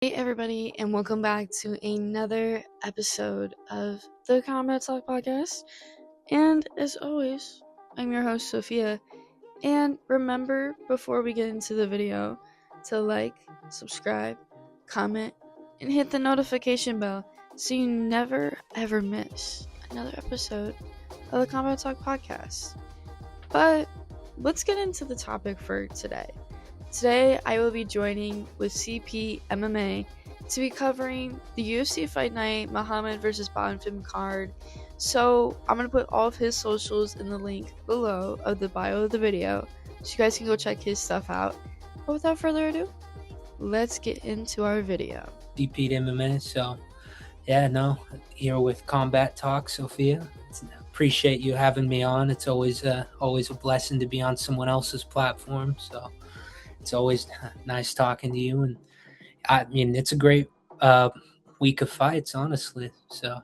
Hey everybody, and welcome back to another episode of the Combat Talk Podcast. And as always, I'm your host Sophia. And remember, before we get into the video, to like, subscribe, comment, and hit the notification bell so you never ever miss another episode of the Combat Talk Podcast. But let's get into the topic for today. Today, I will be joining with CPETTMA248 to be covering the UFC Fight Night Muhammad vs. Bonfim card. So, I'm going to put all of his socials in the link below of the bio of the video so you guys can go check his stuff out. But without further ado, let's get into our video. CPETEMMA248. So, here with Combat Talk, Sophia. Appreciate you having me on. It's always a blessing to be on someone else's platform. So, it's always nice talking to you, and I mean it's a great week of fights, honestly. So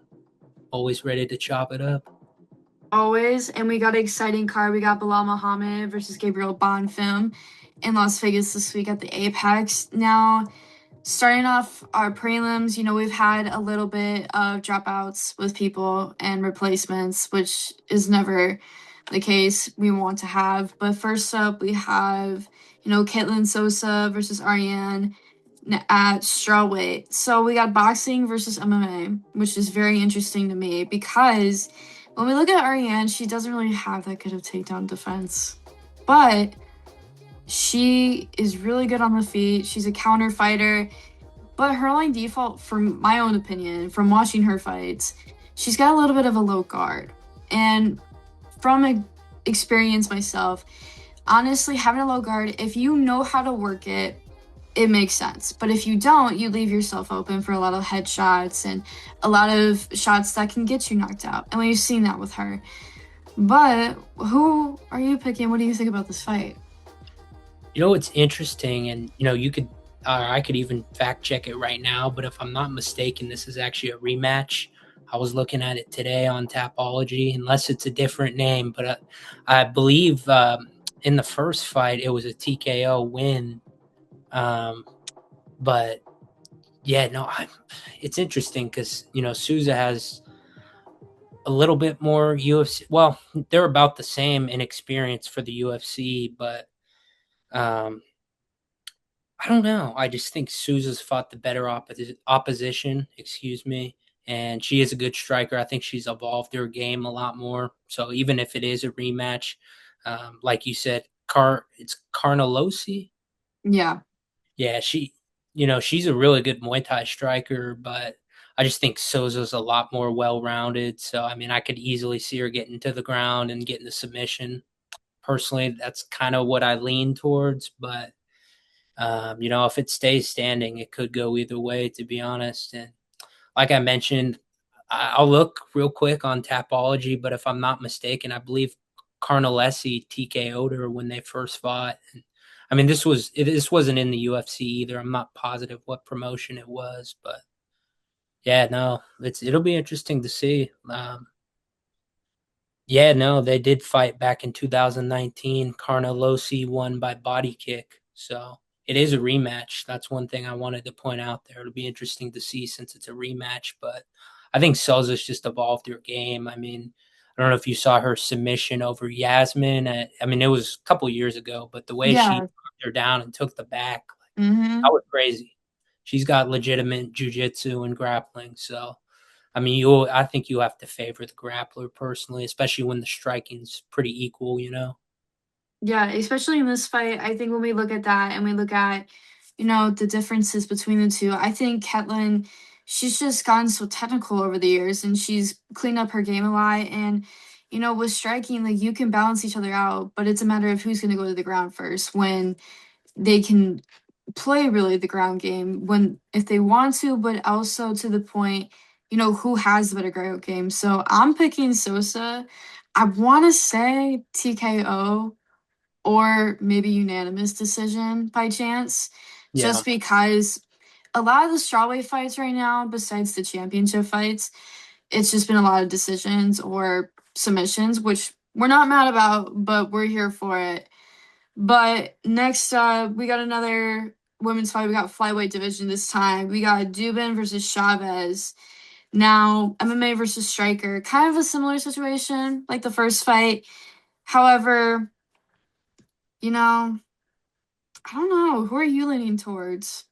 always ready to chop it up. Always, and we got an exciting card. We got Belal Muhammad versus Gabriel Bonfim in Las Vegas this week at the Apex. Now, starting off our prelims, we've had a little bit of dropouts with people and replacements, which is never the case we want to have. But first up, we have Caitlin Sosa versus Ariane at strawweight. So we got boxing versus MMA, which is very interesting to me because when we look at Ariane, she doesn't really have that good of takedown defense. But she is really good on the feet. She's a counter fighter. But her line default, from my own opinion, from watching her fights, she's got a little bit of a low guard. And from experience myself, honestly, having a low guard, if you know how to work it, it makes sense. But if you don't, you leave yourself open for a lot of headshots and a lot of shots that can get you knocked out. And we've seen that with her. But who are you picking? What do you think about this fight? It's interesting, and you could, I could even fact check it right now. But if I'm not mistaken, this is actually a rematch. I was looking at it today on Tapology, unless it's a different name. But I believe in the first fight it was a TKO win. But yeah, no, it's interesting because Souza has a little bit more UFC. Well, they're about the same in experience for the UFC, but I don't know. I just think Souza's fought the better opposition. And she is a good striker. I think she's evolved her game a lot more. So even if it is a rematch, like you said, it's Carnelossi. Yeah. Yeah, she's a really good Muay Thai striker, but I just think Souza's a lot more well-rounded. So, I mean, I could easily see her getting to the ground and getting the submission. Personally, that's kind of what I lean towards. But, if it stays standing, it could go either way, to be honest. And like I mentioned, I'll look real quick on Tapology, but if I'm not mistaken, I believe Carnelossi TKO'd her when they first fought. And, I mean, this wasn't in the UFC either. I'm not positive what promotion it was, but yeah, no, it'll be interesting to see. Yeah, no, they did fight back in 2019. Carnelossi won by body kick, so it is a rematch. That's one thing I wanted to point out there. It'll be interesting to see since it's a rematch, but I think Souza's just evolved her game. I mean, I don't know if you saw her submission over Yasmin. It was a couple years ago, but the way she knocked her down and took the back, that was crazy. She's got legitimate jiu-jitsu and grappling. So, I mean, I think you have to favor the grappler personally, especially when the striking's pretty equal, Yeah, especially in this fight, I think when we look at that and we look at, the differences between the two, I think Ketlin, she's just gotten so technical over the years and she's cleaned up her game a lot. And, with striking, like you can balance each other out, but it's a matter of who's going to go to the ground first when they can play really the ground game if they want to, but also to the point, who has the better ground game. So I'm picking Sosa. I want to say TKO or maybe unanimous decision by chance, just because a lot of the strawweight fights right now, besides the championship fights, it's just been a lot of decisions or submissions, which we're not mad about, but we're here for it. But next up, we got another women's fight. We got flyweight division this time. We got Dubin versus Chavez. Now, MMA versus striker. Kind of a similar situation like the first fight. However, you know, I don't know. Who are you leaning towards?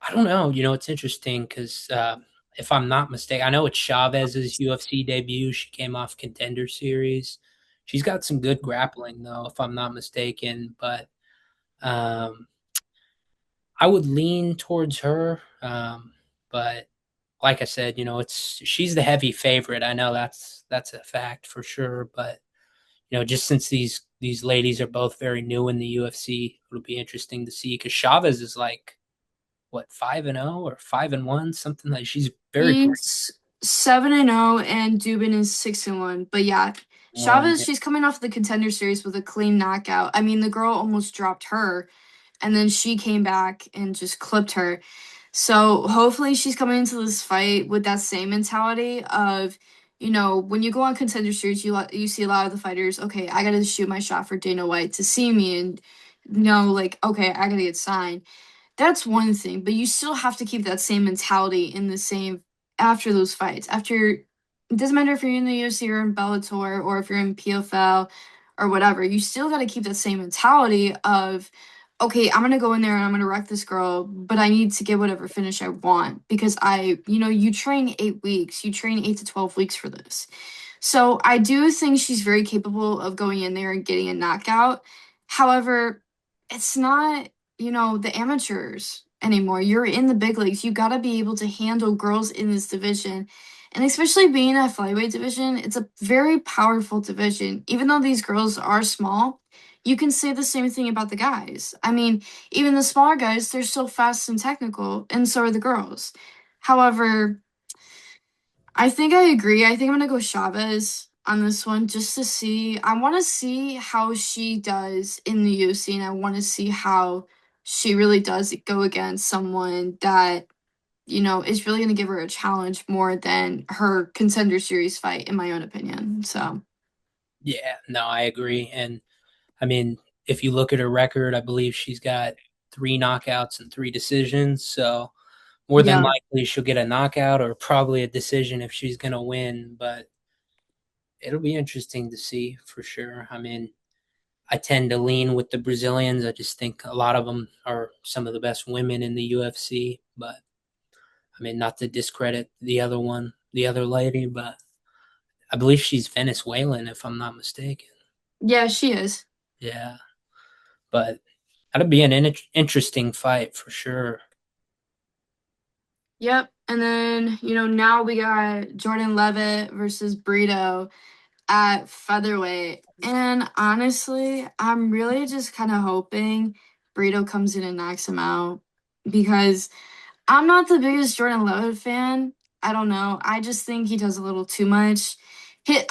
I don't know. It's interesting because if I'm not mistaken, I know it's Chavez's UFC debut. She came off Contender Series. She's got some good grappling, though, if I'm not mistaken. But um, I would lean towards her. But like I said, she's the heavy favorite. I know that's a fact for sure. But just since these ladies are both very new in the UFC, it'll be interesting to see because Chavez is like what 5-0 or 5-1, something like she's very He's 7-0 and Dubin is 6-1. But yeah, one. Chavez, she's coming off the Contender Series with a clean knockout. I mean, the girl almost dropped her, and then she came back and just clipped her. So hopefully she's coming into this fight with that same mentality of, when you go on Contender Series, you see a lot of the fighters, okay, I got to shoot my shot for Dana White to see me and like, okay, I got to get signed. That's one thing, but you still have to keep that same mentality in the same after those fights. It doesn't matter if you're in the UFC or in Bellator or if you're in PFL or whatever, you still got to keep that same mentality of, okay, I'm gonna go in there and I'm gonna wreck this girl, but I need to get whatever finish I want because you train 8 weeks, you train 8 to 12 weeks for this. So I do think she's very capable of going in there and getting a knockout. However, it's not, the amateurs anymore. You're in the big leagues. You got to be able to handle girls in this division. And especially being a flyweight division, it's a very powerful division. Even though these girls are small, you can say the same thing about the guys. I mean, even the smaller guys, they're so fast and technical, and so are the girls. However, I think I agree. I think I'm gonna go Chavez on this one just to see. I want to see how she does in the UFC, and I want to see how she really does go against someone that is really gonna give her a challenge more than her Contender Series fight, in my own opinion. So Yeah, no, I agree. And I mean, if you look at her record, I believe she's got 3 knockouts and 3 decisions. So more than yeah, likely she'll get a knockout or probably a decision if she's going to win. But it'll be interesting to see for sure. I mean, I tend to lean with the Brazilians. I just think a lot of them are some of the best women in the UFC. But I mean, not to discredit the other lady, but I believe she's Venezuelan, if I'm not mistaken. yeah, she is. Yeah, but that'd be an interesting fight for sure. Yep. And then now we got Jordan Levitt versus Brito at featherweight. And honestly, I'm really just kind of hoping Brito comes in and knocks him out because I'm not the biggest Jordan Levitt fan. I don't know. I just think he does a little too much.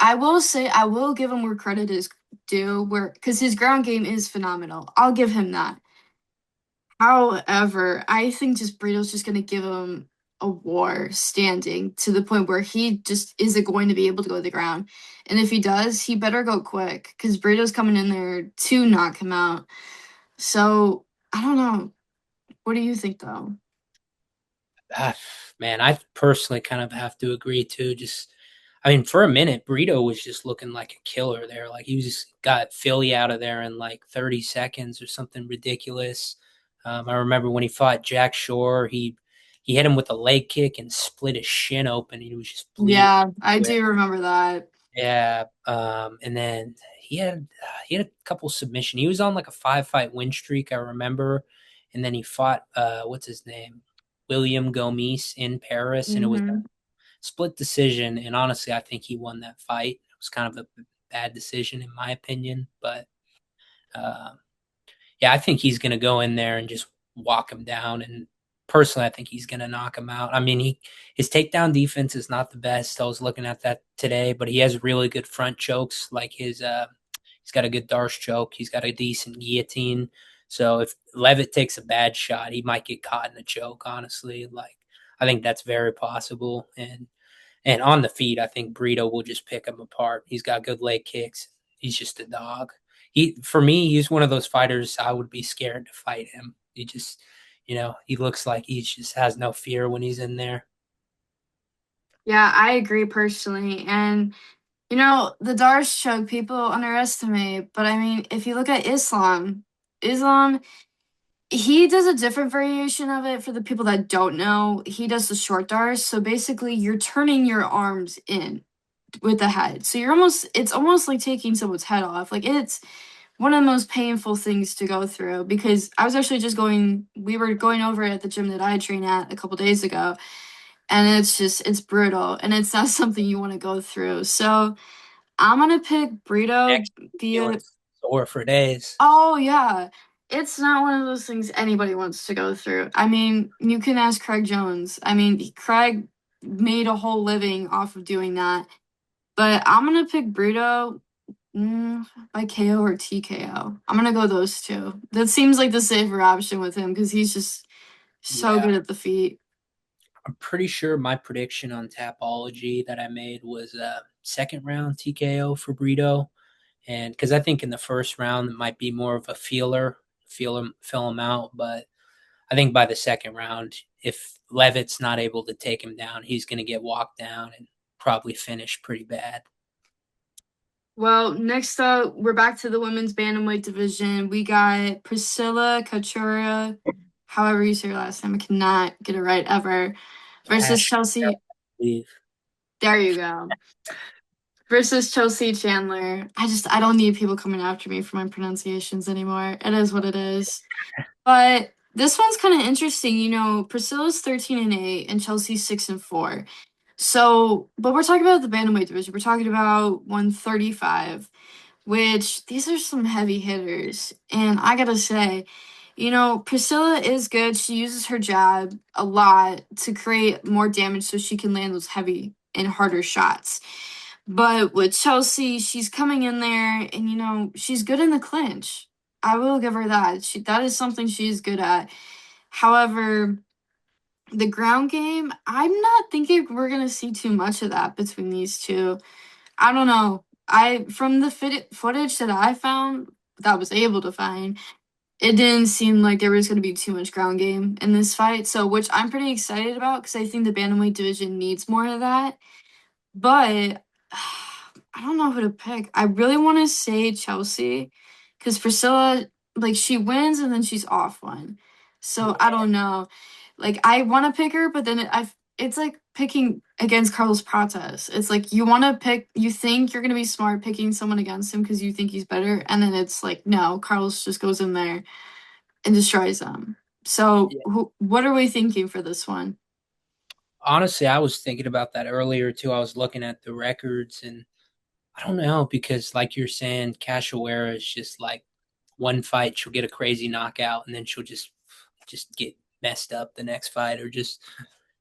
I will say I will give him where credit is due, where because his ground game is phenomenal. I'll give him that. However, I think just Brito's just gonna give him a war standing to the point where he just isn't going to be able to go to the ground. And if he does, he better go quick because Brito's coming in there to knock him out. So I don't know. What do you think though? Ah, man, I personally kind of have to agree too. Just, I mean, for a minute, Brito was just looking like a killer there. Like he just got Philly out of there in like 30 seconds or something ridiculous. I remember when he fought Jack Shore, he hit him with a leg kick and split his shin open. He was just bleeding. Yeah, I do remember that. Yeah, and then he had a couple submission. He was on like a 5 fight win streak, I remember, and then he fought what's his name, William Gomis in Paris, and it was a Mm-hmm. split decision. And honestly, I think he won that fight. It was kind of a bad decision in my opinion, but uh, yeah, I think he's going to go in there and just walk him down. And personally, I think he's going to knock him out. I mean, his takedown defense is not the best. I was looking at that today, but he has really good front chokes. Like he's got a good Darce choke. He's got a decent guillotine. So if Levitt takes a bad shot, he might get caught in a choke. Honestly, like I think that's very possible. And on the feet, I think Brito will just pick him apart. He's got good leg kicks. He's just a dog. For me, he's one of those fighters I would be scared to fight him. He just, he looks like he just has no fear when he's in there. Yeah, I agree personally. And, the Darce choke people underestimate. But I mean, if you look at Islam, he does a different variation of it for the people that don't know. He does the short Darce. So basically, you're turning your arms in with the head. So it's almost like taking someone's head off. Like, it's one of the most painful things to go through, because I was actually we were going over it at the gym that I train at a couple days ago, and it's brutal, and it's not something you want to go through. So I'm gonna pick Brito Next, via. feeling sore for days. Oh yeah, it's not one of those things anybody wants to go through. I mean, you can ask Craig Jones. I mean, Craig made a whole living off of doing that. But I'm gonna pick Brito by KO or TKO. I'm gonna go those two. That seems like the safer option with him, because he's just so Yeah. good at the feet. I'm pretty sure my prediction on Tapology that I made was second round TKO for Brito. And because I think in the first round it might be more of a fill him out. But I think by the second round, if Levitt's not able to take him down, he's going to get walked down and probably finish pretty bad. Well, next up, we're back to the women's bantamweight division. We got Priscilla Cachoeira, however you say her last name, I cannot get it right ever, versus Chelsea. There you go. Versus Chelsea Chandler. I don't need people coming after me for my pronunciations anymore. It is what it is. But this one's kind of interesting. Priscilla's 13-8 and Chelsea's 6-4. So, but we're talking about the bantamweight division. We're talking about 135, which these are some heavy hitters. And I gotta say, Priscilla is good. She uses her jab a lot to create more damage so she can land those heavy and harder shots. But with Chelsea, she's coming in there and, she's good in the clinch. I will give her that. That is something she's good at. However, the ground game, I'm not thinking we're going to see too much of that between these two. I don't know. From the footage that I found, that I was able to find, it didn't seem like there was going to be too much ground game in this fight. So, which I'm pretty excited about, because I think the bantamweight division needs more of that. But I don't know who to pick. I really want to say Chelsea, because Priscilla, like, she wins and then she's off one. So I don't know. Like, I want to pick her, but then it's like picking against Carlos Prates. It's like you think you're gonna be smart picking someone against him because you think he's better, and then it's like, no, Carlos just goes in there and destroys them. So what are we thinking for this one? Honestly, I was thinking about that earlier too. I was looking at the records, and I don't know, because like you're saying, Cachoeira is just like one fight she'll get a crazy knockout, and then she'll just get messed up the next fight, or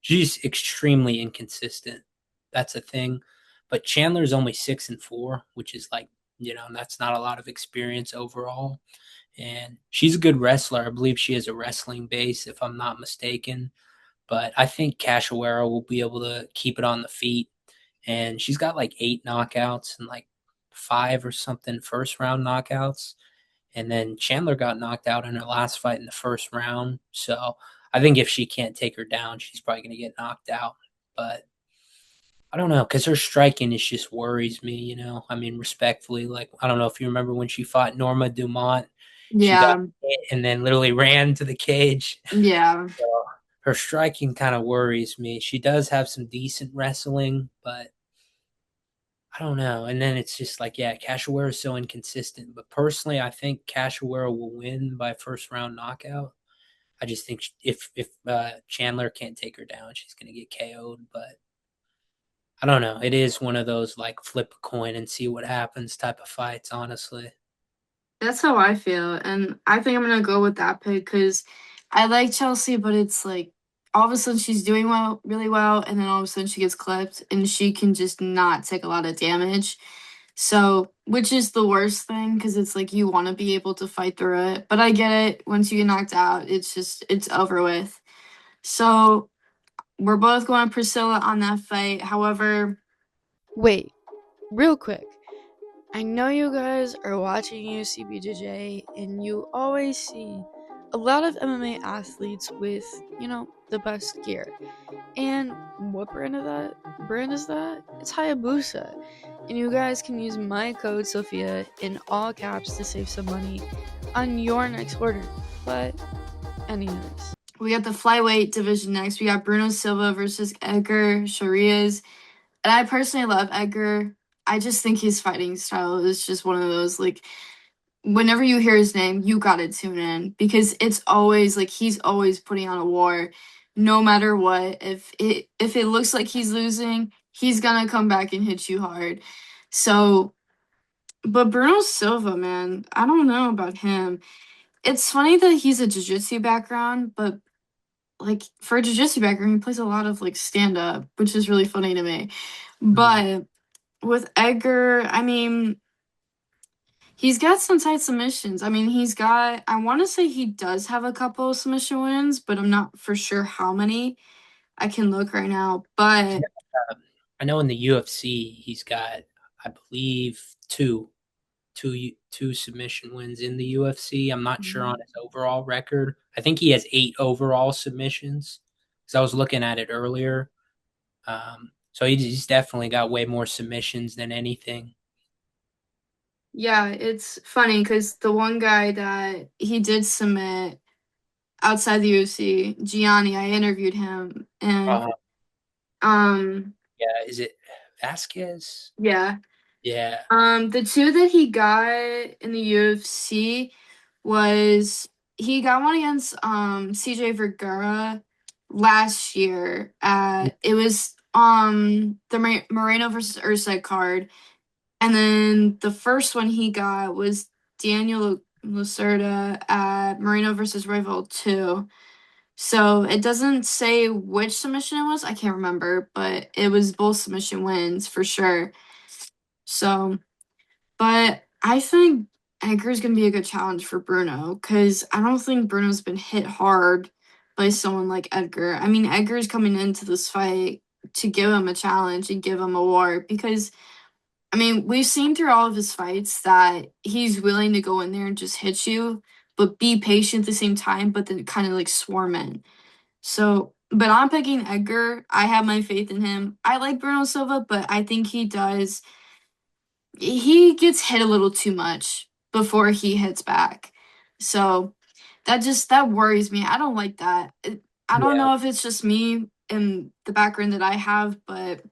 she's extremely inconsistent. That's a thing. But Chandler's only 6-4, which is like, that's not a lot of experience overall. And she's a good wrestler. I believe she has a wrestling base, if I'm not mistaken. But I think Cachoeira will be able to keep it on the feet. And she's got like 8 knockouts and like 5 or something first round knockouts. And then Chandler got knocked out in her last fight in the first round. So I think if she can't take her down, she's probably going to get knocked out. But I don't know, because her striking is just worries me, I mean, respectfully, like, I don't know if you remember when she fought Norma Dumont. She got Yeah, hit and then literally ran to the cage. yeah. So her striking kind of worries me. She does have some decent wrestling, but I don't know. And then it's just like, yeah, Cachoeira is so inconsistent. But personally, I think Cachoeira will win by first round knockout. I just think if Chandler can't take her down, she's going to get KO'd. But I don't know. It is one of those like flip a coin and see what happens type of fights, honestly. That's how I feel. And I think I'm going to go with that pick, because I like Chelsea, but it's like all of a sudden she's doing really well, and then all of a sudden she gets clipped and she can just not take a lot of damage. So, which is the worst thing, because it's like you want to be able to fight through it. But I get it. Once you get knocked out, it's over with. So, we're both going Priscilla on that fight. However, Wait, real quick. I know you guys are watching UFC BJJ and you always see a lot of MMA athletes with, the best gear. And what brand is that? It's Hayabusa. And you guys can use my code SOPHIA in all caps to save some money on your next order. But anyways. We got the flyweight division next. We got Bruno Silva versus Edgar Chairez. And I personally love Edgar. I just think his fighting style is just one of those, like, whenever you hear his name, you gotta tune in because it's always like he's always putting on a war, no matter what. If it looks like he's losing, he's gonna come back and hit you hard. So, but Bruno Silva, man, I don't know about him. It's funny that he's a jiu-jitsu background, but like for a jiu-jitsu background, he plays a lot of like stand-up, which is really funny to me. But with Edgar, I mean, he's got some tight submissions. I mean, I want to say he does have a couple submission wins, but I'm not for sure how many. I can look right now, but I know in the UFC he's got, I believe, two submission wins in the UFC. I'm not sure on his overall record. I think he has 8 overall submissions because I was looking at it earlier. So he's definitely got way more submissions than anything. yeah, it's funny because the one guy that he did submit outside the UFC, Gianni, I interviewed him, and yeah, is it Vasquez? yeah. Yeah. The two that he got in the UFC was he got one against CJ Vergara last year. It was the Moreno versus Usyk card, and then the first one he got was Daniel Lacerda at Moreno versus Royval 2. So it doesn't say which submission it was. I can't remember, but it was both submission wins for sure. So, but I think Edgar's going to be a good challenge for Bruno because I don't think Bruno's been hit hard by someone like Edgar. I mean, Edgar's coming into this fight to give him a challenge and give him a war because, I mean, we've seen through all of his fights that he's willing to go in there and just hit you, but be patient at the same time, but then kind of like swarm in. So, but I'm picking Edgar. I have my faith in him. I like Bruno Silva, but I think he gets hit a little too much before he hits back. So that worries me. I don't like that. I don't know if it's just me and the background that I have, but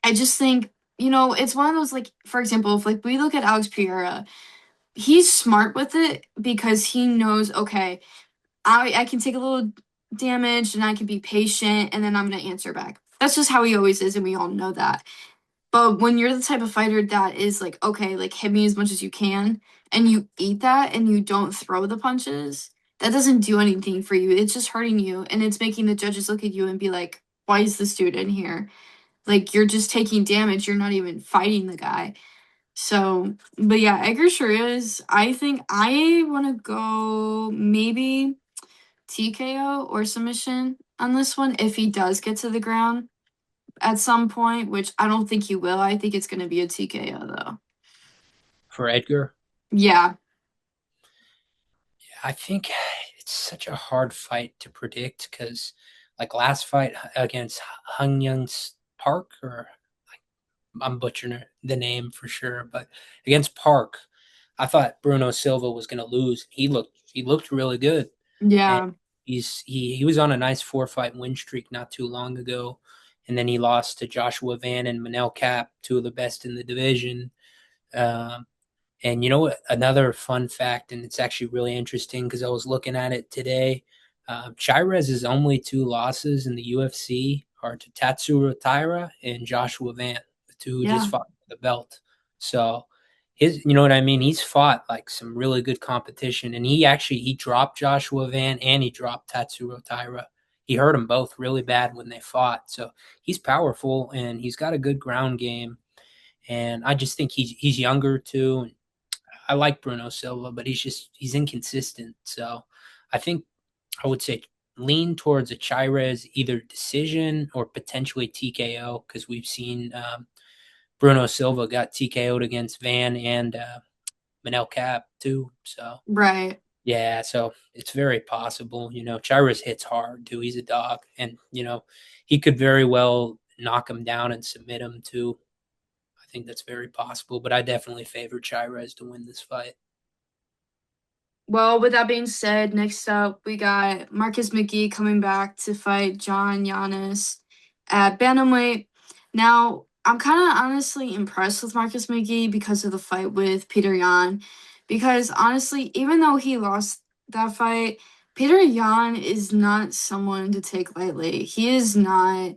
I just think, it's one of those, like, for example, if like we look at Alex Pereira, he's smart with it because he knows, okay, I can take a little damage and I can be patient and then I'm going to answer back. That's just how he always is, and we all know that. But when you're the type of fighter that is like, okay, like hit me as much as you can, and you eat that and you don't throw the punches, that doesn't do anything for you. It's just hurting you, and it's making the judges look at you and be like, why is this dude in here? Like, you're just taking damage. You're not even fighting the guy. So, but yeah, Edgar sure is. I think I want to go maybe TKO or submission on this one if he does get to the ground at some point, which I don't think he will. I think it's going to be a TKO though. For Edgar? Yeah. I think it's such a hard fight to predict because, like last fight against Hung Young's Park, or I'm butchering the name for sure, but against Park, I thought Bruno Silva was going to lose. He looked really good. Yeah. And he was on a nice 4-fight win streak not too long ago, and then he lost to Joshua Van and Manel Cap, two of the best in the division. And you know what? Another fun fact, and it's actually really interesting because I was looking at it today. Chairez's only 2 losses in the UFC are to Tatsuro Taira and Joshua Van, the two who just fought for the belt. So you know what I mean? He's fought like some really good competition, and he dropped Joshua Van and he dropped Tatsuro Taira. He hurt them both really bad when they fought. So he's powerful and he's got a good ground game. And I just think he's younger too. And I like Bruno Silva, but he's inconsistent. So I think I would say lean towards a Chairez either decision or potentially TKO because we've seen Bruno Silva got TKO'd against Van and Manel Cap too. So Right. Yeah, so it's very possible. Chira's hits hard too. He's a dog, and he could very well knock him down and submit him too. I think that's very possible, but I definitely favor Chirez to win this fight. Well, with that being said, next up we got Marcus McGee coming back to fight John Giannis at bantamweight. Now, I'm kind of honestly impressed with Marcus McGee because of the fight with Peter Yan. Because honestly, even though he lost that fight, Peter Yan is not someone to take lightly. He is not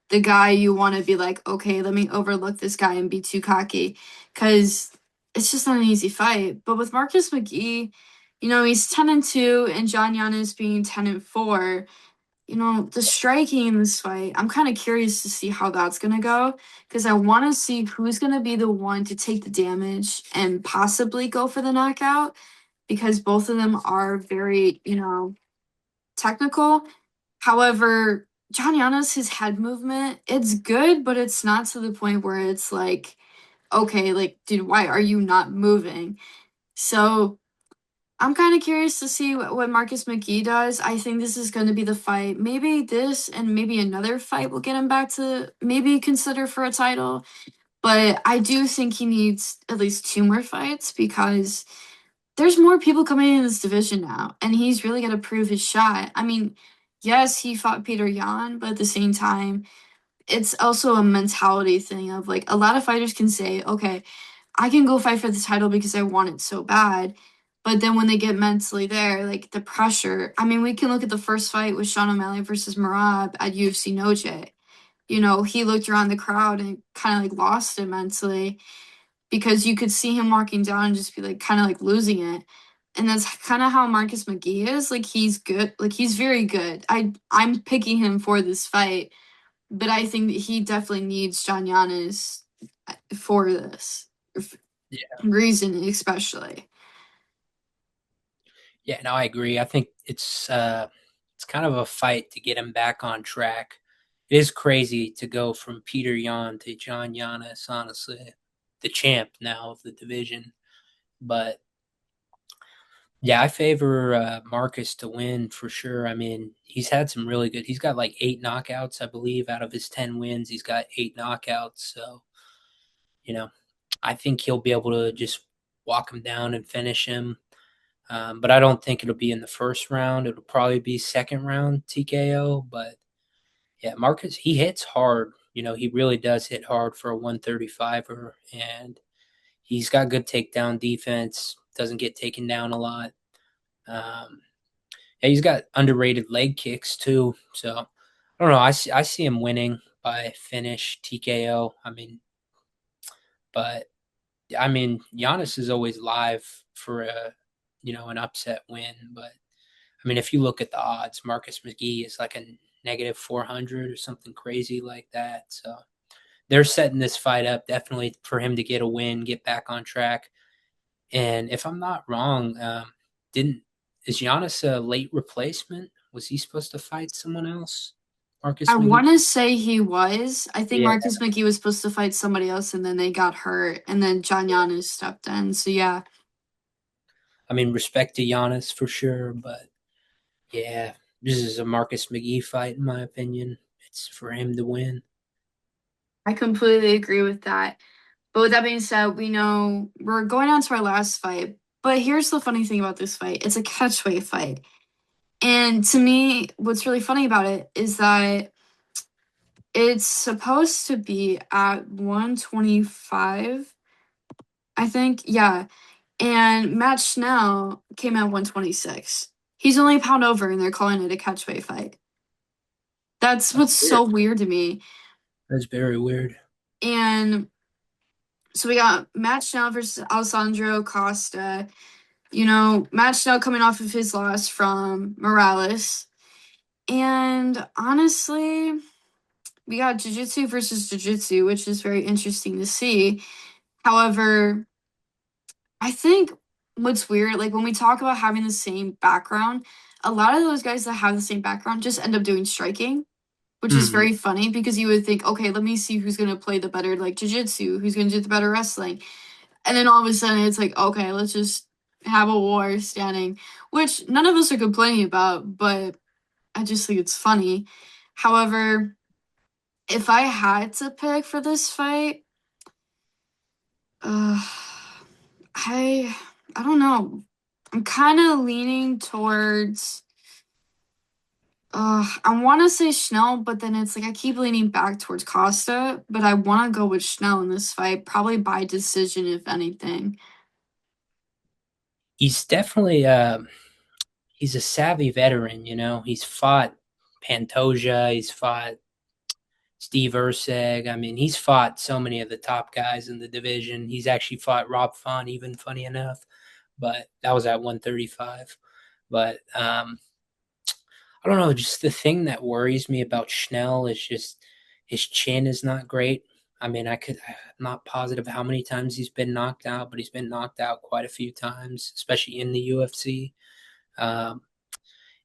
the guy you want to be like, okay, let me overlook this guy and be too cocky, because it's just not an easy fight. But with Marcus McGee, he's 10-2, and John Giannis being 10-4. The striking in this fight, I'm kind of curious to see how that's gonna go, because I want to see who's gonna be the one to take the damage and possibly go for the knockout, because both of them are very, technical. However, John Giannis, his head movement, it's good, but it's not to the point where it's like, okay, like, dude, why are you not moving? So I'm kind of curious to see what Marcus McGee does. I think this is going to be the fight. Maybe this and maybe another fight will get him back to maybe consider for a title. But I do think he needs at least two more fights, because there's more people coming in this division now, and he's really got to prove his shot. I mean, yes, he fought Peter Yan, but at the same time, it's also a mentality thing of like, a lot of fighters can say, okay, I can go fight for the title because I want it so bad. But then when they get mentally there, like the pressure, I mean, we can look at the first fight with Sean O'Malley versus Marab at UFC Noche. He looked around the crowd and kind of like lost it mentally, because you could see him walking down and just be like kind of like losing it. And that's kind of how Marcus McGee is. Like, he's good. Like, he's very good. I'm picking him for this fight, but I think that he definitely needs John Giannis for this Yeah. reason, especially. Yeah, no, I agree. I think it's kind of a fight to get him back on track. It is crazy to go from Peter Yan to John Giannis, honestly, the champ now of the division. But yeah, I favor Marcus to win for sure. I mean, he's had some really good. He's got like 8 knockouts, I believe, out of his 10 wins. He's got 8 knockouts. So you know, I think he'll be able to just walk him down and finish him. But I don't think it'll be in the first round. It'll probably be second round TKO. But yeah, Marcus, he hits hard. He really does hit hard for a 135er, and he's got good takedown defense. Doesn't get taken down a lot. Um, yeah, he's got underrated leg kicks too. So I don't know. I see him winning by finish TKO. Giannis is always live for an upset win. But if you look at the odds, Marcus McGee is like a negative 400 or something crazy like that. So they're setting this fight up definitely for him to get a win, get back on track. And if I'm not wrong, didn't is Giannis a late replacement? Was he supposed to fight someone else? Marcus I McGee? want to say he was. I think Yeah. Marcus McGee was supposed to fight somebody else, and then they got hurt, and then John Giannis stepped in. So yeah, Respect to Giannis for sure, but yeah, this is a Marcus McGee fight in my opinion. It's for him to win. I completely agree with that. But with that being said, we know we're going on to our last fight. But here's the funny thing about this fight. It's a catchweight fight. And to me, what's really funny about it is that it's supposed to be at 125, I think. Yeah. And Matt Schnell came at 126. He's only a pound over, and they're calling it a catchweight fight. That's what's so weird to me. That's very weird. And so we got Matt Schnell versus Alessandro Costa. Matt Schnell coming off of his loss from Morales. And honestly, we got Jiu-Jitsu versus Jiu-Jitsu, which is very interesting to see. However, I think what's weird, like when we talk about having the same background, a lot of those guys that have the same background just end up doing striking, which is very funny, because you would think, okay, let me see who's going to play the better like jiu-jitsu, who's going to do the better wrestling. And then all of a sudden it's like, okay, let's just have a war standing, which none of us are complaining about, but I just think it's funny. However, if I had to pick for this fight, uh, I don't know. I'm kind of leaning towards. I want to say Schnell, but then it's like I keep leaning back towards Costa, but I want to go with Schnell in this fight, probably by decision, if anything. He's definitely he's a savvy veteran. He's fought Pantoja, he's fought Steve Erceg. I mean, he's fought so many of the top guys in the division. He's actually fought Rob Font, even funny enough, but that was at 135. But I don't know. Just the thing that worries me about Schnell is just his chin is not great. I mean, I'm not positive how many times he's been knocked out, but he's been knocked out quite a few times, especially in the UFC. Um,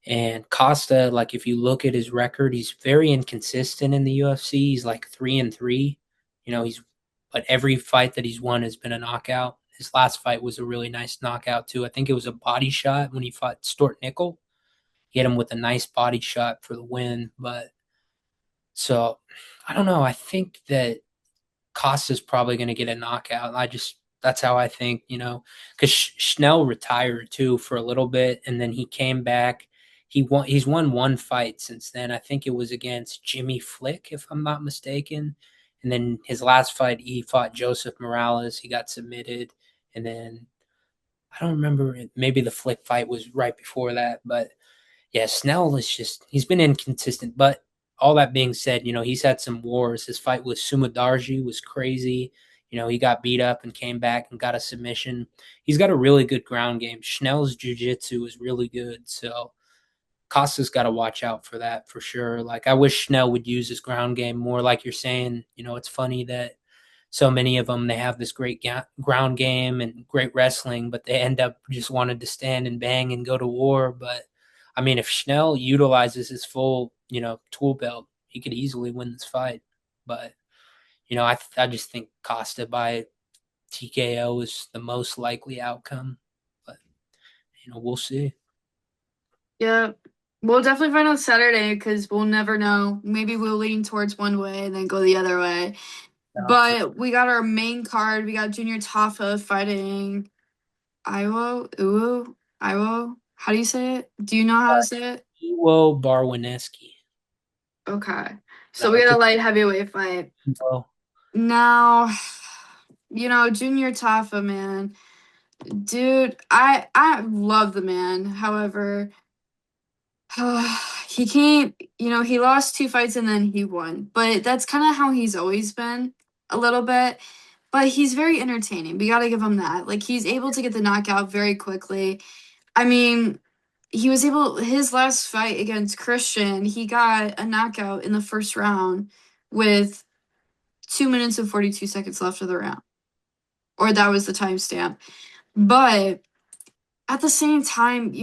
and Costa, like if you look at his record, he's very inconsistent in the UFC. He's like 3-3. But every fight that he's won has been a knockout. His last fight was a really nice knockout too. I think it was a body shot when he fought Stuart Nickel. He hit him with a nice body shot for the win. But so I don't know. I think that Costa's probably going to get a knockout. That's how I think, because Schnell retired too for a little bit, and then he came back. He's won one fight since then. I think it was against Jimmy Flick, if I'm not mistaken. And then his last fight, he fought Joseph Morales. He got submitted, and then I don't remember. Maybe the Flick fight was right before that, but yeah, Snell he's been inconsistent. But all that being said, he's had some wars. His fight with Sumadarji was crazy. He got beat up and came back and got a submission. He's got a really good ground game. Schnell's jiu-jitsu is really good. So Costa's got to watch out for that for sure. Like, I wish Schnell would use his ground game more. Like you're saying, it's funny that so many of them, they have this great ground game and great wrestling, but they end up just wanting to stand and bang and go to war. But I mean, if Schnell utilizes his full, tool belt, he could easily win this fight. But, I just think Costa by TKO is the most likely outcome. But, we'll see. Yeah, we'll definitely find out Saturday because we'll never know. Maybe we'll lean towards one way and then go the other way. But we got our main card. We got Junior Tafa fighting Iwo. How do you say it? Do you know how to say it? Iwo Barwineski. Okay. So we got a light heavyweight fight. Well, Now, Junior Tafa, man. Dude, I love the man. However, he can't, he lost 2 fights and then he won. But that's kind of how he's always been a little bit. But he's very entertaining. We got to give him that. Like, he's able to get the knockout very quickly. I mean, his last fight against Christian, he got a knockout in the first round with 2 minutes and 42 seconds left of the round. Or that was the timestamp. But at the same time,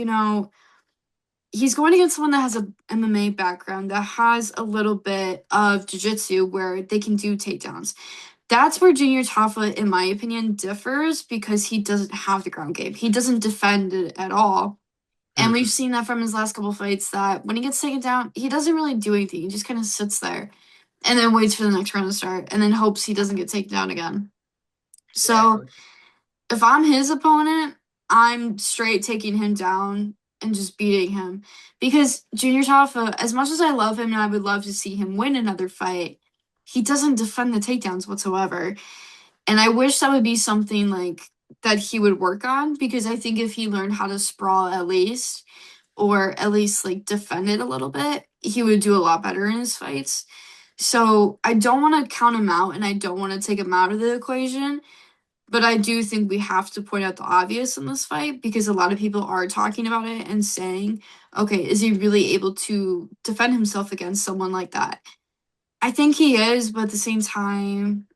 he's going against someone that has a MMA background, that has a little bit of jiu-jitsu where they can do takedowns. That's where Junior Tafa, in my opinion, differs because he doesn't have the ground game. He doesn't defend it at all. And we've seen that from his last couple fights that when he gets taken down, he doesn't really do anything. He just kind of sits there and then waits for the next round to start and then hopes he doesn't get taken down again. So if I'm his opponent, I'm straight taking him down and just beating him. Because Junior Tafa, as much as I love him and I would love to see him win another fight, he doesn't defend the takedowns whatsoever. And I wish that would be something like that he would work on, because I think if he learned how to sprawl at least, or at least like defend it a little bit, he would do a lot better in his fights. So I don't want to count him out and I don't want to take him out of the equation. But I do think we have to point out the obvious in this fight because a lot of people are talking about it and saying, okay, is he really able to defend himself against someone like that? I think he is, but at the same time,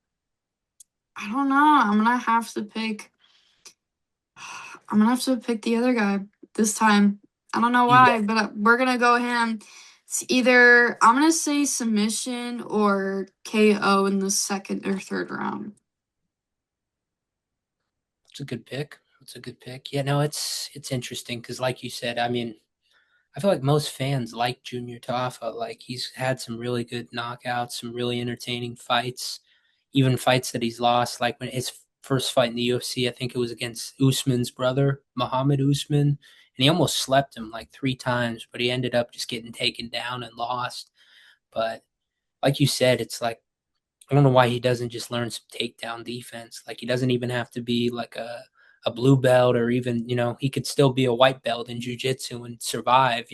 I don't know. I'm gonna have to pick the other guy this time. I don't know why, but we're gonna go him. It's either I'm gonna say submission or KO in the second or third round. It's a good pick. It's a good pick. Yeah, no, it's interesting because, like you said, I mean, I feel like most fans like Junior Tafa. Like he's had some really good knockouts, some really entertaining fights, even fights that he's lost. Like when his first fight in the UFC, I think it was against Usman's brother, Muhammad Usman, and he almost slept him like 3 times, but he ended up just getting taken down and lost. But like you said, it's like I don't know why he doesn't just learn some takedown defense. Like he doesn't even have to be like a blue belt, or even, he could still be a white belt in jiu-jitsu and survive.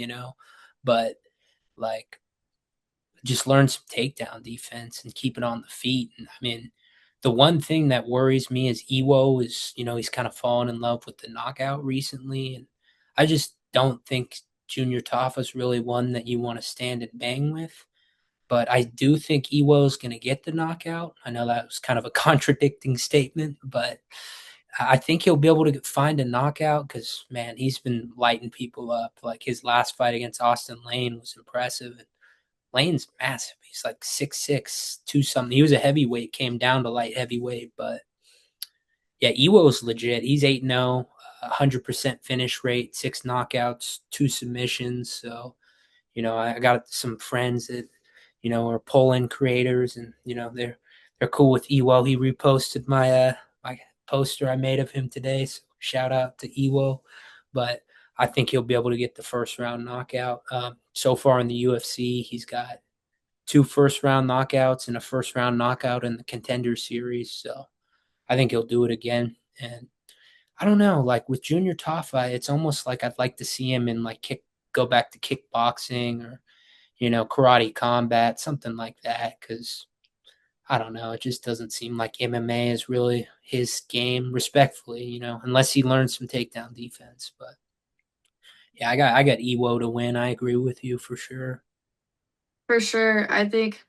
But like just learn some takedown defense and keep it on the feet. And I mean, the one thing that worries me is Ewo is, he's kind of fallen in love with the knockout recently. And I just don't think Junior Tafa's really one that you want to stand and bang with. But I do think Ewo's going to get the knockout. I know that was kind of a contradicting statement, but I think he'll be able to find a knockout because, man, he's been lighting people up. Like his last fight against Austin Lane was impressive. And Lane's massive. He's like 6'6", 2 something. He was a heavyweight, came down to light heavyweight. But yeah, Ewo's legit. He's 8-0, 100% finish rate, 6 knockouts, 2 submissions. So, I got some friends that are Poland creators, and they're cool with Ewo. He reposted my poster I made of him today. So shout out to Ewo. But I think he'll be able to get the first round knockout. So far in the UFC, he's got 2 first round knockouts and a first round knockout in the Contender Series. So I think he'll do it again. And I don't know, like with Junior Tafa, it's almost like I'd like to see him in like go back to kickboxing, or karate combat, something like that. Because I don't know, it just doesn't seem like MMA is really his game, respectfully, unless he learns some takedown defense. But yeah, I got Ewo to win. I agree with you for sure. For sure. I think,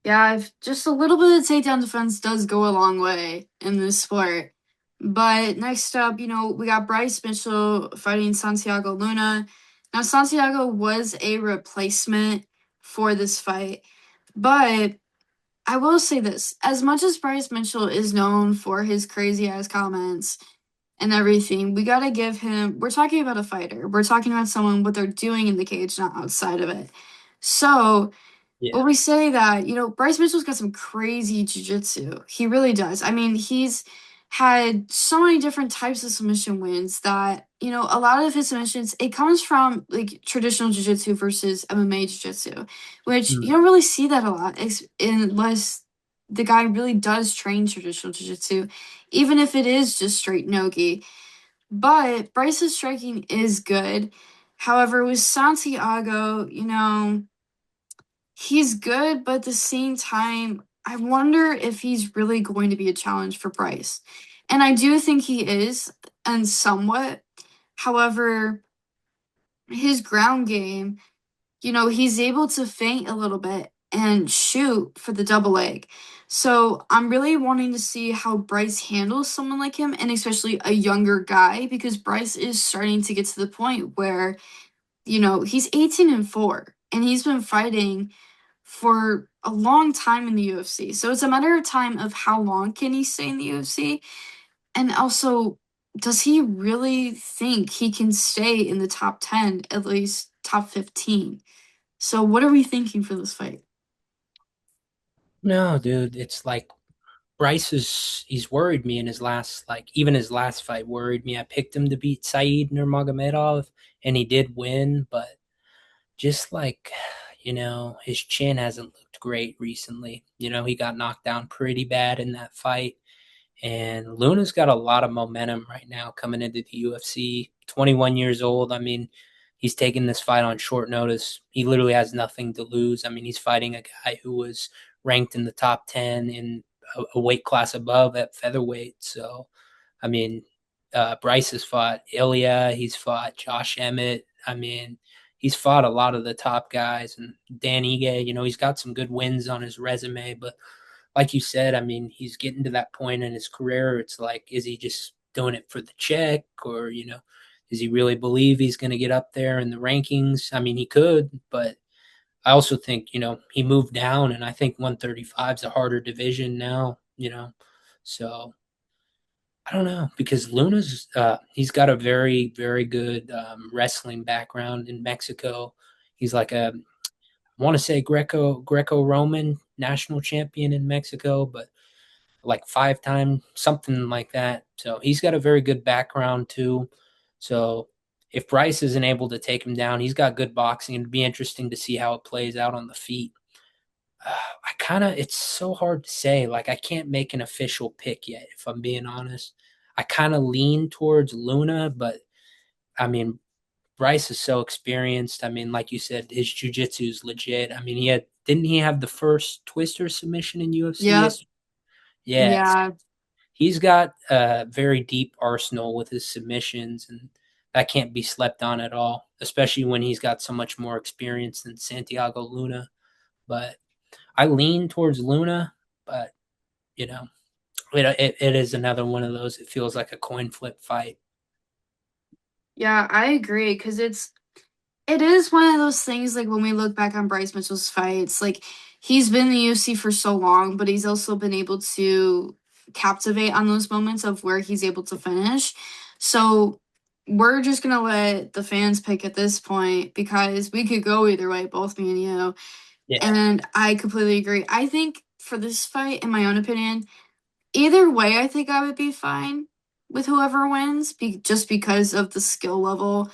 yeah, if just a little bit of takedown defense does go a long way in this sport. But next up, we got Bryce Mitchell fighting Santiago Luna. Now, Santiago was a replacement for this fight, but I will say this. As much as Bryce Mitchell is known for his crazy ass comments and everything, we gotta give him. We're talking about a fighter. We're talking about someone, what they're doing in the cage, not outside of it. So Yeah. when we say that, Bryce Mitchell's got some crazy jujitsu. He really does. I mean, he's had so many different types of submission wins that, a lot of his submissions, it comes from like traditional jujitsu versus MMA jujitsu, which you Mm. don't really see that a lot unless the guy really does train traditional jujitsu, even if it is just straight nogi. But Bryce's striking is good. However, with Santiago, he's good, but at the same time, I wonder if he's really going to be a challenge for Bryce. And I do think he is, and somewhat. However, his ground game, he's able to feint a little bit and shoot for the double leg. So I'm really wanting to see how Bryce handles someone like him, and especially a younger guy, because Bryce is starting to get to the point where, he's 18-4, and he's been fighting for a long time in the UFC. So it's a matter of time of how long can he stay in the UFC, and also does he really think he can stay in the top 10, at least top 15? So what are we thinking for this fight? No, dude, it's like he's worried me in his last, like even his last fight worried me. I picked him to beat Saeed Nurmagomedov, and he did win, but just like, his chin hasn't looked great recently. He got knocked down pretty bad in that fight. And Luna's got a lot of momentum right now coming into the UFC. 21 years old. I mean, he's taking this fight on short notice. He literally has nothing to lose. I mean, he's fighting a guy who was ranked in the top 10 in a weight class above at featherweight. So, I mean, Bryce has fought Ilya. He's fought Josh Emmett. I mean, he's fought a lot of the top guys. And Dan Ige, he's got some good wins on his resume, but like you said, I mean, he's getting to that point in his career. It's like, is he just doing it for the check, or, does he really believe he's going to get up there in the rankings? I mean, he could, but I also think, he moved down, and I think 135 is a harder division now, so I don't know, because Luna's he's got a very, very good wrestling background in Mexico. He's like a, I want to say Greco-Roman national champion in Mexico, but like 5-time, something like that. So he's got a very good background too. So if Bryce isn't able to take him down, he's got good boxing. It'd be interesting to see how it plays out on the feet. It's so hard to say. Like, I can't make an official pick yet, if I'm being honest. I kind of lean towards Luna, but I mean, Bryce is so experienced. I mean, like you said, his jiu-jitsu is legit. I mean, didn't he have the first twister submission in UFC? Yep. Yeah. Yeah. He's got a very deep arsenal with his submissions, and that can't be slept on at all, especially when he's got so much more experience than Santiago Luna. But I lean towards Luna, but you know, it is another one of those. It feels like a coin flip fight. Yeah, I agree, because it is one of those things, like when we look back on Bryce Mitchell's fights, like he's been in the UFC for so long, but he's also been able to captivate on those moments of where he's able to finish. So we're just gonna let the fans pick at this point, because we could go either way, both me and you. Yeah. And I completely agree. I think for this fight, in my own opinion, either way, I think I would be fine with whoever wins, just because of the skill level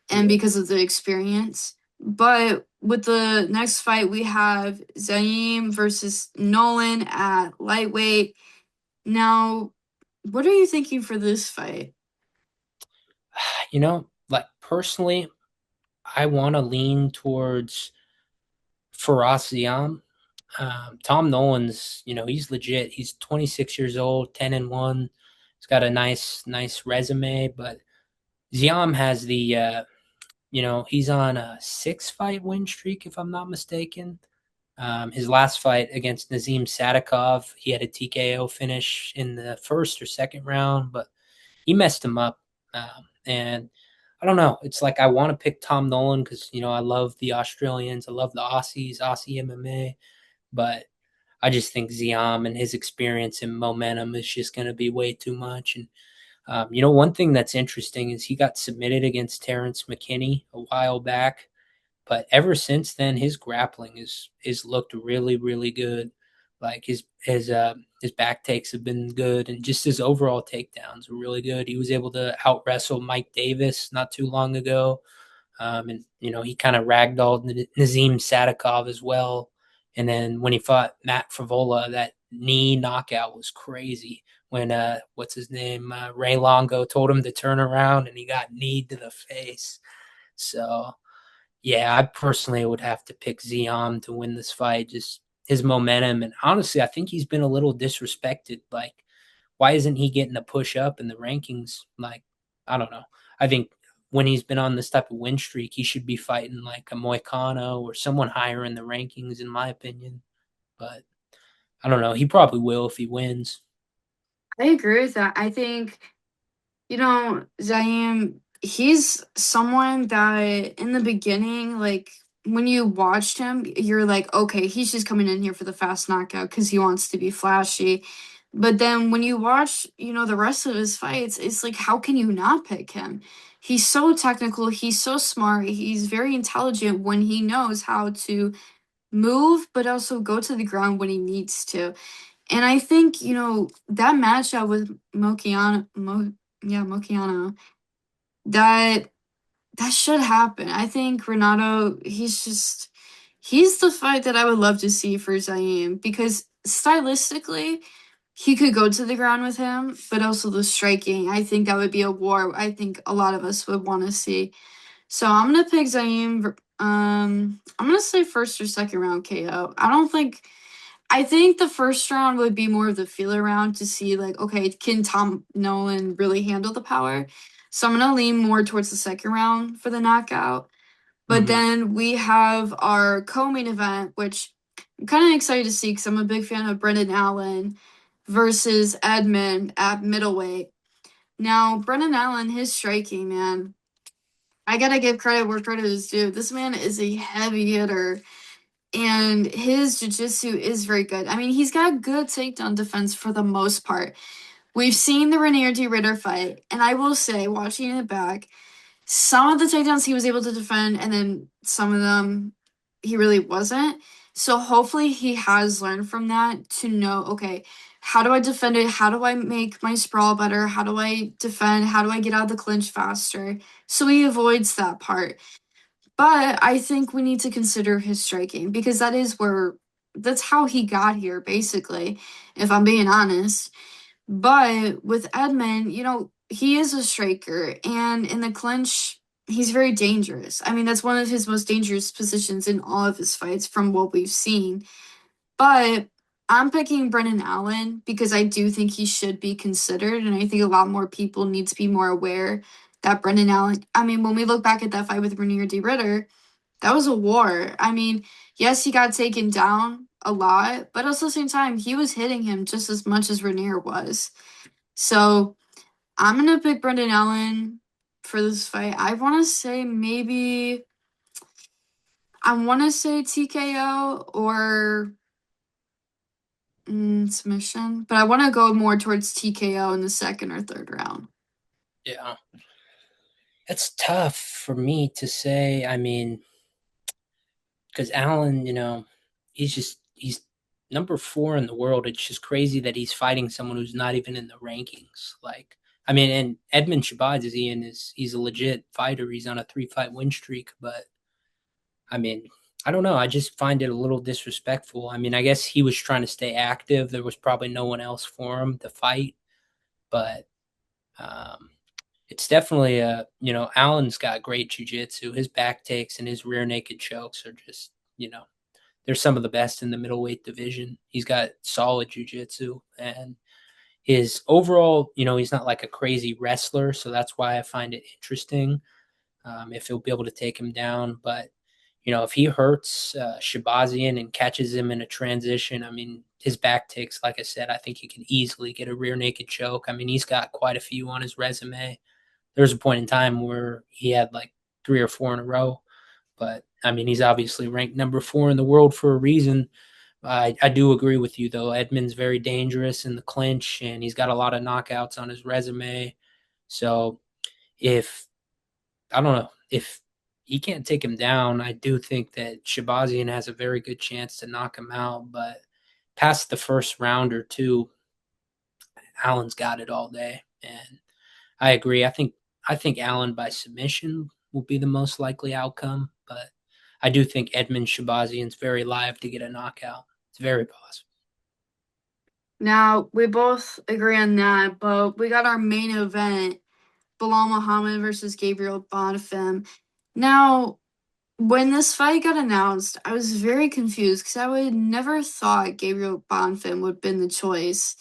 and because of the experience. But with the next fight, we have Zaim versus Nolan at lightweight. Now, what are you thinking for this fight? Like personally, I want to lean towards Faraz Ziam. Tom Nolan's, he's legit. He's 26 years old, 10-1. He's got a nice resume, but Ziam has he's on a 6-fight win streak, if I'm not mistaken. His last fight against Nazim Sadikov, he had a TKO finish in the first or second round, but he messed him up. And I don't know. It's like I want to pick Tom Nolan because, I love the Australians. I love the Aussies, Aussie MMA. But I just think Ziam and his experience and momentum is just going to be way too much. And, one thing that's interesting is he got submitted against Terrence McKinney a while back. But ever since then, his grappling is looked really, really good. Like his back takes have been good, and just his overall takedowns are really good. He was able to out wrestle Mike Davis not too long ago, and he kind of ragdolled Nazim Sadikov as well. And then when he fought Matt Favola, that knee knockout was crazy. When what's his name, Ray Longo told him to turn around, and he got kneed to the face. So yeah, I personally would have to pick Ziam to win this fight. Just his momentum, and honestly, I think he's been a little disrespected. Like, why isn't he getting a push up in the rankings? Like, I don't know. I think when he's been on this type of win streak, he should be fighting like a Moicano or someone higher in the rankings, in my opinion. But I don't know. He probably will if he wins. I agree with that. I think, Zaim, he's someone that in the beginning, like when you watched him, you're like, okay, he's just coming in here for the fast knockout because he wants to be flashy. But then when you watch, the rest of his fights, it's like, how can you not pick him? He's so technical. He's so smart. He's very intelligent when he knows how to move, but also go to the ground when he needs to. And I think, that matchup with Mokiano, that should happen. I think Renato, he's the fight that I would love to see for Zaim, because stylistically, he could go to the ground with him, but also the striking. I think that would be a war I think a lot of us would want to see. So I'm gonna pick Zaim. I'm gonna say first or second round KO. I think the first round would be more of the feeler round to see, like, okay, can Tom Nolan really handle the power? So I'm going to lean more towards the second round for the knockout. But then we have our co-main event, which I'm kind of excited to see because I'm a big fan of Brendan Allen versus Edmund at middleweight. Now, Brendan Allen, his striking, man, I got to give credit where credit is due. This man is a heavy hitter. And his jiu-jitsu is very good. I mean, he's got good takedown defense for the most part. We've seen the Renier D. Ritter fight, and I will say, watching it back, some of the takedowns he was able to defend, and then some of them he really wasn't. So hopefully he has learned from that to know, okay, how do I defend it? How do I make my sprawl better? How do I defend? How do I get out of the clinch faster? So he avoids that part. But I think we need to consider his striking because that's how he got here, basically, if I'm being honest. But with Edmund, he is a striker, and in the clinch, he's very dangerous. I mean, that's one of his most dangerous positions in all of his fights from what we've seen. But I'm picking Brendan Allen because I do think he should be considered, and I think a lot more people need to be more aware that Brendan Allen. I mean, when we look back at that fight with Renier D. Ritter, that was a war. I mean, yes, he got taken down a lot, but also at the same time, he was hitting him just as much as Renier was. So I'm gonna pick Brendan Allen for this fight. I want to say TKO or submission, but I want to go more towards TKO in the second or third round. Yeah. It's tough for me to say. I mean, because Allen, he's number 4 in the world. It's just crazy that he's fighting someone who's not even in the rankings. Like, I mean, and Edmund Shabazian he's a legit fighter. He's on a 3-fight win streak, but I mean, I don't know. I just find it a little disrespectful. I mean, I guess he was trying to stay active. There was probably no one else for him to fight, but it's definitely Allen's got great jiu-jitsu. His back takes and his rear naked chokes are just, they're some of the best in the middleweight division. He's got solid jiu-jitsu, and his overall, he's not like a crazy wrestler, so that's why I find it interesting if he'll be able to take him down. But, if he hurts Shabazian and catches him in a transition, I mean, his back takes, like I said, I think he can easily get a rear naked choke. I mean, he's got quite a few on his resume. There was a point in time where he had like 3 or 4 in a row. But, I mean, he's obviously ranked number 4 in the world for a reason. I do agree with you, though. Edmund's very dangerous in the clinch, and he's got a lot of knockouts on his resume. So I don't know, if he can't take him down, I do think that Shabazian has a very good chance to knock him out. But past the first round or two, Allen's got it all day. And I agree. I think Allen by submission will be the most likely outcome, but I do think Edmund Shabazian's very live to get a knockout. It's very possible. Now, we both agree on that, but we got our main event, Bilal Muhammad versus Gabriel Bonfim. Now, when this fight got announced, I was very confused because I would never thought Gabriel Bonfim would have been the choice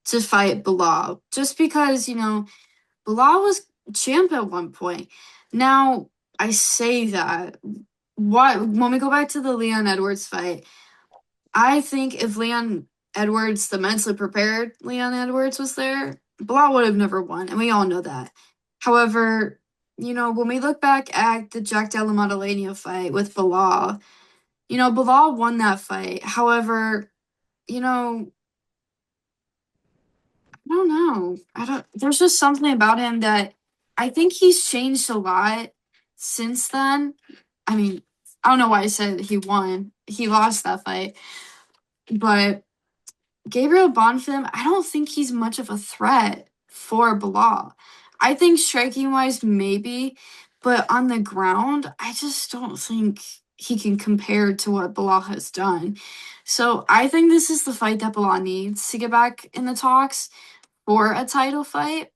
to fight Bilal, just because, Bilal was champ at one point. Now, I say that. When we go back to the Leon Edwards fight, I think if Leon Edwards, the mentally prepared Leon Edwards, was there, Bilal would have never won, and we all know that. However, when we look back at the Jack Della Maddalena fight with Bilal, Bilal won that fight. However, I don't know. There's just something about him that I think he's changed a lot since then. I mean, I don't know why I said he won. He lost that fight. But Gabriel Bonfim, I don't think he's much of a threat for Bilal. I think striking wise, maybe, but on the ground, I just don't think he can compare to what Bilal has done. So I think this is the fight that Bilal needs to get back in the talks for a title fight.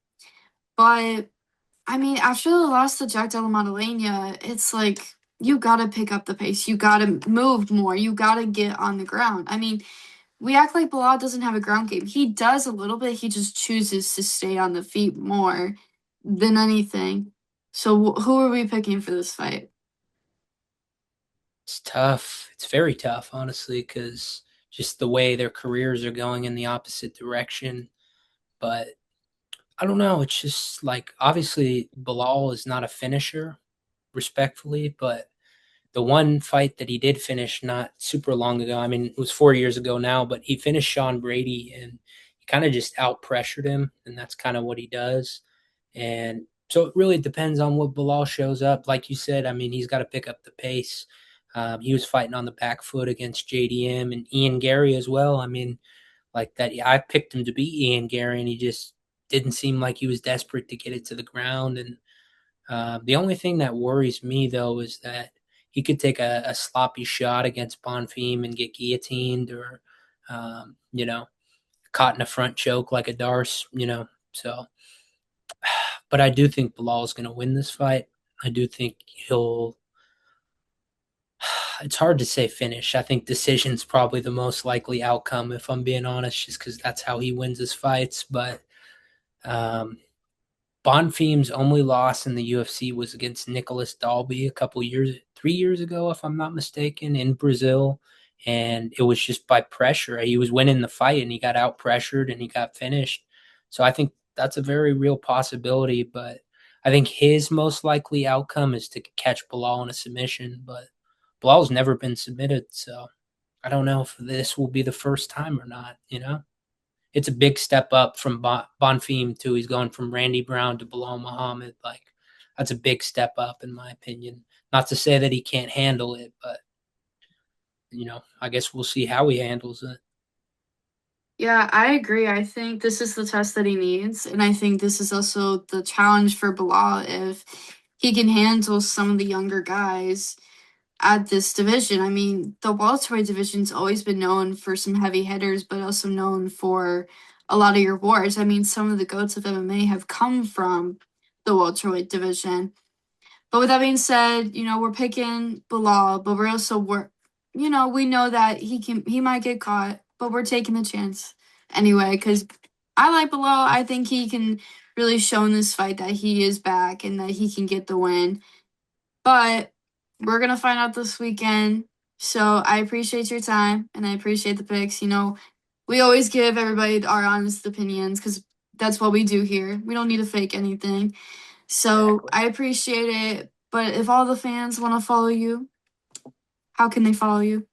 But I mean, after the loss to Jack Della Maddalena, it's like you gotta pick up the pace. You gotta move more. You gotta get on the ground. I mean, we act like Bilal doesn't have a ground game. He does a little bit. He just chooses to stay on the feet more than anything. So who are we picking for this fight? It's tough. It's very tough, honestly, because just the way their careers are going in the opposite direction. But I don't know. It's just like, obviously, Bilal is not a finisher, respectfully, but the one fight that he did finish not super long ago, I mean, it was 4 years ago now, but he finished Sean Brady, and he kind of just out pressured him, and that's kind of what he does. And so it really depends on what Bilal shows up. Like you said, I mean, he's got to pick up the pace. He was fighting on the back foot against JDM and Ian Gary as well. I mean, like that, I picked him to beat Ian Gary, and he just didn't seem like he was desperate to get it to the ground. And the only thing that worries me, though, is that he could take a sloppy shot against Bonfim and get guillotined or, caught in a front choke like a Darce, So, but I do think Bilal is going to win this fight. I do think it's hard to say finish. I think decision's probably the most likely outcome, if I'm being honest, just because that's how he wins his fights. But Bonfim's only loss in the UFC was against Nicholas Dalby 3 years ago, if I'm not mistaken, in Brazil. And it was just by pressure. He was winning the fight and he got out pressured and he got finished. So I think that's a very real possibility. But I think his most likely outcome is to catch Bilal in a submission. But Bilal's never been submitted. So I don't know if this will be the first time or not, It's a big step up from Bonfim too. He's going from Randy Brown to Bilal Muhammad. Like, that's a big step up in my opinion. Not to say that he can't handle it, but I guess we'll see how he handles it. Yeah, I agree. I think this is the test that he needs, and I think this is also the challenge for Bilal if he can handle some of the younger guys at this division. I mean, the welterweight division's always been known for some heavy hitters, but also known for a lot of your wars. I mean, some of the GOATs of MMA have come from the welterweight division. But with that being said, we're picking Bilal, but we know that he might get caught, but we're taking the chance anyway, because I like Bilal. I think he can really show in this fight that he is back and that he can get the win. But we're going to find out this weekend. So I appreciate your time and I appreciate the picks. We always give everybody our honest opinions because that's what we do here. We don't need to fake anything. So I appreciate it. But if all the fans want to follow you, how can they follow you?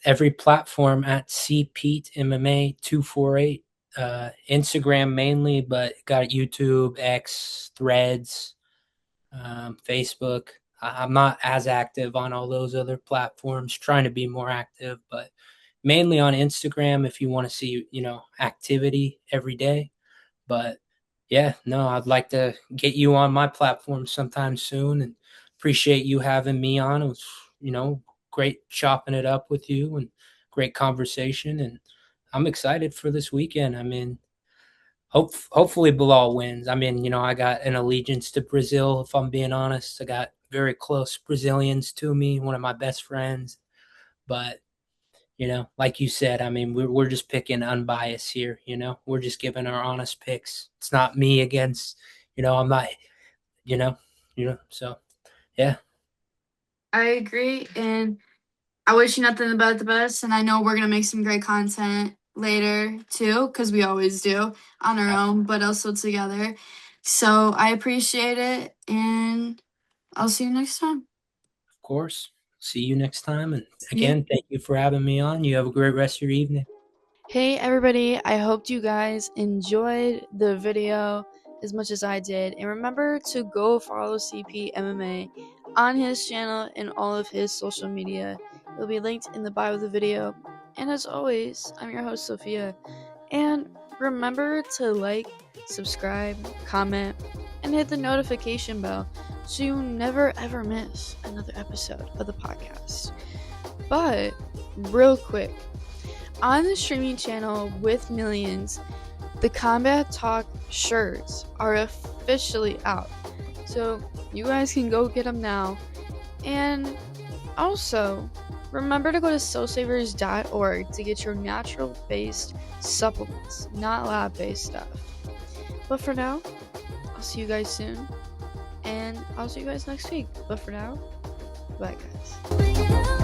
Every platform at CPETEMMA248. Instagram mainly, but got YouTube, X, Threads, Facebook. I'm not as active on all those other platforms, trying to be more active, but mainly on Instagram if you want to see, activity every day. But yeah, no, I'd like to get you on my platform sometime soon, and appreciate you having me on. It was, great chopping it up with you and great conversation. And I'm excited for this weekend. I mean, hopefully Bilal wins. I mean, I got an allegiance to Brazil, if I'm being honest. I got very close Brazilians to me, one of my best friends. But, like you said, I mean, we're just picking unbiased here, We're just giving our honest picks. It's not me against, I'm not, so yeah. I agree, and I wish you nothing but the best, and I know we're going to make some great content later, too, because we always do on our own, but also together. So I appreciate it, and I'll see you next time. Of course. See you next time. And again, Thank you for having me on. You have a great rest of your evening. Hey, everybody. I hope you guys enjoyed the video as much as I did. And remember to go follow CP MMA on his channel and all of his social media. It'll be linked in the bio of the video. And as always, I'm your host, Sophia. And remember to like, subscribe, comment, and hit the notification bell so you never ever miss another episode of the podcast. But real quick, on the streaming channel with millions, the Combat Talk shirts are officially out. So you guys can go get them now. And also, remember to go to soulsavers.org to get your natural-based supplements, not lab-based stuff. But for now, I'll see you guys soon. And I'll see you guys next week. But for now, bye guys.